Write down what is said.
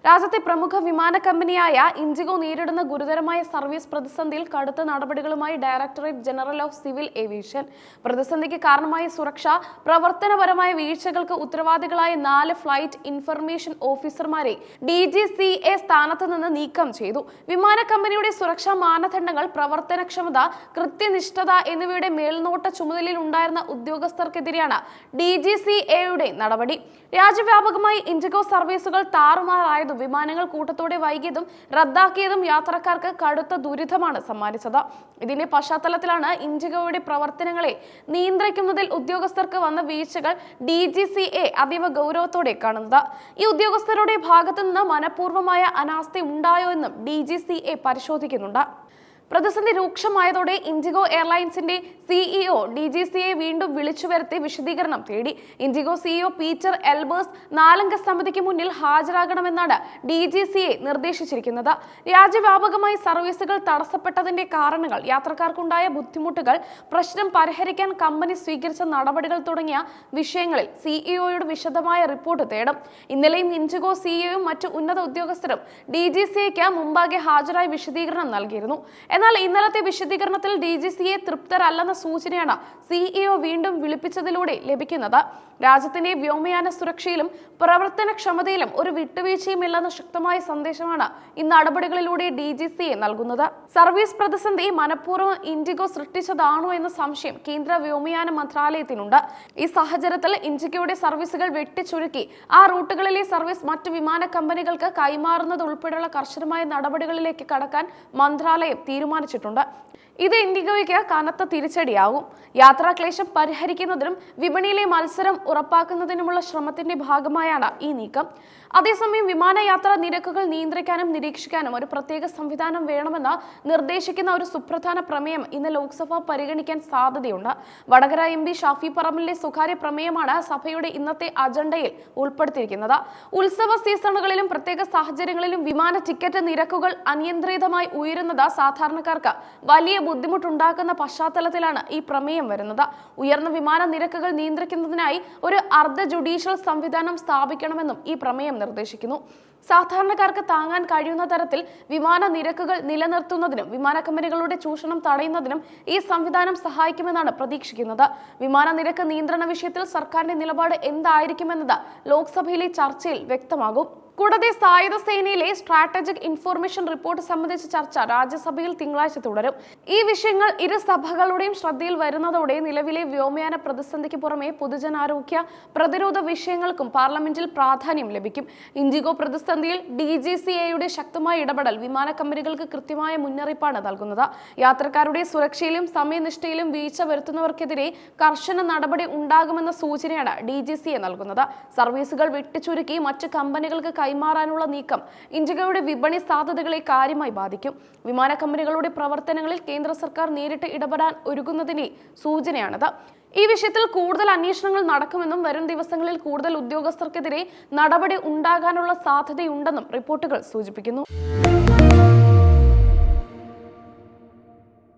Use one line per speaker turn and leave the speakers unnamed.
രാജ്യത്തെ പ്രമുഖ വിമാന കമ്പനിയായ ഇൻഡിഗോ നേരിടുന്ന ഗുരുതരമായ സർവീസ് പ്രതിസന്ധിയിൽ കടുത്ത നടപടികളുമായി directorate general of civil aviation. പ്രതിസന്ധിക്ക് കാരണമായ സുരക്ഷ, പ്രവർത്തനപരമായ വീഴ്ചകൾക്ക് ഉത്തരവാദികളായ 4 ഫ്ലൈറ്റ് ഇൻഫർമേഷൻ ഓഫീസർമാരെ DGCA സ്ഥാനത്ത് നിന്ന് നീക്കം ചെയ്തു. വിമാന കമ്പനിയുടെ സുരക്ഷാ മാനദണ്ഡങ്ങൾ, പ്രവർത്തനക്ഷമത, കൃത്യനിഷ്ഠത എന്നിവയുടെ മേൽനോട്ട ചുമതലയിൽ ഉണ്ടായിരുന്ന ഉദ്യോഗസ്ഥർക്കെതിരെയാണ് DGCAയുടെ നടപടി. രാജ്യവ്യാപകമായി ഇൻഡിഗോ സർവീസുകൾ താറുമാറായതും വിമാനങ്ങൾ കൂട്ടത്തോടെ വൈകിയതും റദ്ദാക്കിയതും യാത്രക്കാർക്ക് കടുത്ത ദുരിതമാണ് സമ്മാനിച്ചത്. ഇതിന്റെ പശ്ചാത്തലത്തിലാണ് ഇൻഡിഗോയുടെ പ്രവർത്തനങ്ങളെ നിയന്ത്രിക്കുന്നതിൽ ഉദ്യോഗസ്ഥർക്ക് വന്ന വീഴ്ചകൾ DGCA അതീവ ഗൗരവത്തോടെ കാണുന്നത്. ഈ ഉദ്യോഗസ്ഥരുടെ ഭാഗത്തു നിന്ന് മനഃപൂർവ്വമായ അനാസ്ഥ ഉണ്ടായോ എന്നും DGCA പരിശോധിക്കുന്നുണ്ട്. പ്രതിസന്ധി രൂക്ഷമായതോടെ ഇൻഡിഗോ എയർലൈൻസിന്റെ CEO DGCA വീണ്ടും വിളിച്ചു വരുത്തി വിശദീകരണം തേടി. ഇൻഡിഗോ CEO പീറ്റർ എൽബേഴ്സ് 4-അംഗ സമിതിക്ക് മുന്നിൽ ഹാജരാകണമെന്നാണ് DGCA നിർദ്ദേശിച്ചിരിക്കുന്നത്. രാജ്യവ്യാപകമായി സർവീസുകൾ തടസ്സപ്പെട്ടതിന്റെ കാരണങ്ങൾ, യാത്രക്കാർക്കുണ്ടായ ബുദ്ധിമുട്ടുകൾ, പ്രശ്നം പരിഹരിക്കാൻ കമ്പനി സ്വീകരിച്ച നടപടികൾ തുടങ്ങിയ വിഷയങ്ങളിൽ CEOയുടെ വിശദമായ റിപ്പോർട്ട് തേടും. ഇന്നലെയും ഇൻഡിഗോ CEOയും മറ്റു ഉന്നത ഉദ്യോഗസ്ഥരും DGCAക്ക് മുമ്പാകെ ഹാജരായി വിശദീകരണം നൽകിയിരുന്നു. എന്നാൽ ഇന്നലത്തെ വിശദീകരണത്തിൽ DGCA തൃപ്തരല്ലെന്ന സൂചനയാണ് CEO വീണ്ടും വിളിപ്പിച്ചതിലൂടെ ലഭിക്കുന്നത്. രാജ്യത്തിന്റെ വ്യോമയാന സുരക്ഷയിലും പ്രവർത്തനക്ഷമതയിലും ഒരു വിട്ടുവീഴ്ചയുമില്ലെന്ന ശക്തമായ സന്ദേശമാണ് ഈ നടപടികളിലൂടെ DGCA നൽകുന്നത്. സർവീസ് പ്രതിസന്ധി മനഃപൂർവ്വം ഇൻഡിഗോ സൃഷ്ടിച്ചതാണോ എന്ന സംശയം കേന്ദ്ര വ്യോമയാന മന്ത്രാലയത്തിനുണ്ട്. ഈ സാഹചര്യത്തിൽ ഇൻഡിഗോയുടെ സർവീസുകൾ വെട്ടിച്ചുരുക്കി ആ റൂട്ടുകളിലെ സർവീസ് മറ്റ് വിമാന കമ്പനികൾക്ക് കൈമാറുന്നത് ഉൾപ്പെടെയുള്ള കർശനമായ നടപടികളിലേക്ക് കടക്കാൻ മന്ത്രാലയം തീരുമാനിച്ചിട്ടുണ്ട്. ഇത് ഇൻഡിഗോയ്ക്ക് കനത്ത തിരിച്ചടിയാകും. യാത്രാക്ലേശം പരിഹരിക്കുന്നതിനും വിപണിയിലെ മത്സരം ഉറപ്പാക്കുന്നതിനുമുള്ള ശ്രമത്തിന്റെ ഭാഗമായാണ് ഈ നീക്കം. അതേസമയം വിമാനയാത്രാ നിരക്കുകൾ നിയന്ത്രിക്കാനും നിരീക്ഷിക്കാനും ഒരു പ്രത്യേക സംവിധാനം വേണമെന്ന് നിർദ്ദേശിക്കുന്ന ഒരു സുപ്രധാന പ്രമേയം ഇന്ന് ലോക്സഭ പരിഗണിക്കാൻ സാധ്യതയുണ്ട്. വടകര MP ഷാഫി പറമ്പിലിന്റെ സ്വകാര്യ പ്രമേയമാണ് സഭയുടെ ഇന്നത്തെ അജണ്ടയിൽ ഉൾപ്പെടുത്തിയിരിക്കുന്നത്. ഉത്സവ സീസണുകളിലും പ്രത്യേക സാഹചര്യങ്ങളിലും വിമാന ടിക്കറ്റ് നിരക്കുകൾ അനിയന്ത്രിതമായി ഉയരുന്നത് സാധാരണക്കാർക്ക് വലിയ ബുദ്ധിമുട്ടുണ്ടാക്കുന്ന പശ്ചാത്തലത്തിലാണ് ഈ പ്രമേയം വരുന്നത്. ഉയർന്ന വിമാന നിരക്കുകൾ നിയന്ത്രിക്കുന്നതിനായി ഒരു അർദ്ധ ജുഡീഷ്യൽ സംവിധാനം സ്ഥാപിക്കണമെന്നും ഈ പ്രമേയം നിർദ്ദേശിക്കുന്നു. സാധാരണക്കാർക്ക് താങ്ങാൻ കഴിയുന്ന തരത്തിൽ വിമാന നിരക്കുകൾ നിലനിർത്തുന്നതിനും വിമാന കമ്പനികളുടെ ചൂഷണം തടയുന്നതിനും ഈ സംവിധാനം സഹായിക്കുമെന്നാണ് പ്രതീക്ഷിക്കുന്നത്. വിമാന നിരക്ക് നിയന്ത്രണ വിഷയത്തിൽ സർക്കാരിന്റെ നിലപാട് എന്തായിരിക്കുമെന്നത് ലോക്സഭയിലെ ചർച്ചയിൽ വ്യക്തമാകും. കൂടാതെ സായുധ സേനയിലെ സ്ട്രാറ്റജിക് ഇൻഫർമേഷൻ റിപ്പോർട്ട് സംബന്ധിച്ച ചർച്ച രാജ്യസഭയിൽ തിങ്കളാഴ്ച തുടരും. ഈ വിഷയങ്ങൾ ഇരു സഭകളുടെയും ശ്രദ്ധയിൽ വരുന്നതോടെ നിലവിലെ വ്യോമയാന പ്രതിസന്ധിക്ക് പുറമെ പൊതുജനാരോഗ്യ, പ്രതിരോധ വിഷയങ്ങൾക്കും പാർലമെന്റിൽ പ്രാധാന്യം ലഭിക്കും. ഇൻഡിഗോ പ്രതിസന്ധിയിൽ DGCAയുടെ ശക്തമായ ഇടപെടൽ വിമാന കമ്പനികൾക്ക് കൃത്യമായ മുന്നറിയിപ്പാണ് നൽകുന്നത്. യാത്രക്കാരുടെ സുരക്ഷയിലും സമയനിഷ്ഠയിലും വീഴ്ച വരുത്തുന്നവർക്കെതിരെ കർശന നടപടി ഉണ്ടാകുമെന്ന സൂചനയാണ് DGCA നൽകുന്നത്. സർവീസുകൾ വെട്ടിച്ചുരുക്കി മറ്റ് കമ്പനികൾക്ക് കൈമാറാനുള്ള നീക്കം ഇൻഡിഗോയുടെ വിപണി സാധ്യതകളെ കാര്യമായി ബാധിക്കും. വിമാന കമ്പനികളുടെ പ്രവർത്തനങ്ങളിൽ കേന്ദ്ര സർക്കാർ നേരിട്ട് ഇടപെടാൻ ഒരുങ്ങുന്നതിന്റെ സൂചനയാണിത്. ഈ വിഷയത്തിൽ കൂടുതൽ അന്വേഷണങ്ങൾ നടക്കുമെന്നും വരും ദിവസങ്ങളിൽ കൂടുതൽ ഉദ്യോഗസ്ഥർക്കെതിരെ നടപടി ഉണ്ടാകാനുള്ള സാധ്യതയുണ്ടെന്നും റിപ്പോർട്ടുകൾ സൂചിപ്പിക്കുന്നു.